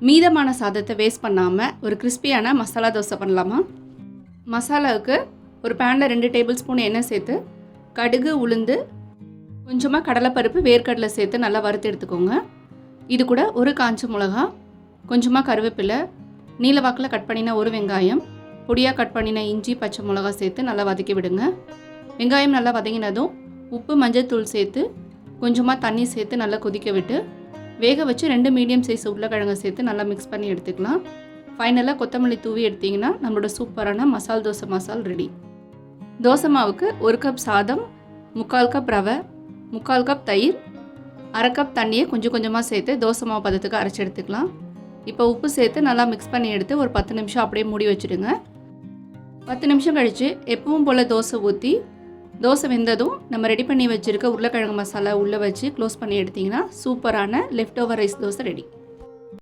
மீதமான சாதத்தை வேஸ்ட் பண்ணாமல் ஒரு கிறிஸ்பியான மசாலா தோசை பண்ணலாமா? மசாலாவுக்கு ஒரு பேனில் 2 டேபிள் ஸ்பூன் எண்ணெய் சேர்த்து கடுகு, உளுந்து, கொஞ்சமாக கடலைப்பருப்பு, வேர்க்கடலை சேர்த்து நல்லா வறுத்து எடுத்துக்கோங்க. இது கூட ஒரு காஞ்ச மிளகா, கொஞ்சமாக கருவேப்பிலை, நீல வாக்கில் கட் பண்ணின ஒரு வெங்காயம், பொடியாக கட் பண்ணின இஞ்சி, பச்சை மிளகா சேர்த்து நல்லா வதக்கி விடுங்க. வெங்காயம் நல்லா வதங்கினதும் உப்பு, மஞ்சள் தூள் சேர்த்து கொஞ்சமாக தண்ணி சேர்த்து நல்லா கொதிக்க விட்டு வேக வச்சு 2 மீடியம் சைஸ் உருளைக்கிழங்கு சேர்த்து நல்லா மிக்ஸ் பண்ணி எடுத்துக்கலாம். ஃபைனலாக கொத்தமல்லி தூவி எடுத்திங்கன்னா நம்மளோட சூப்பரான மசால் தோசை மசால் ரெடி. தோசை மாவுக்கு 1 கப் சாதம், 3/4 கப் ரவை, 3/4 கப் தயிர், 1/2 கப் தண்ணியை கொஞ்சம் கொஞ்சமாக சேர்த்து தோசை மாவு பதத்துக்கு அரைச்சி எடுத்துக்கலாம். இப்போ உப்பு சேர்த்து நல்லா மிக்ஸ் பண்ணி எடுத்து ஒரு 10 நிமிஷம் அப்படியே மூடி வச்சுடுங்க. 10 நிமிஷம் கழித்து எப்பவும் போல் தோசை ஊற்றி தோசை வெந்ததும் நம்ம ரெடி பண்ணி வச்சுருக்க உருளைக்கிழங்கு மசாலா உள்ளே வச்சு க்ளோஸ் பண்ணி எடுத்திங்கன்னா சூப்பரான left over rice dosa ready.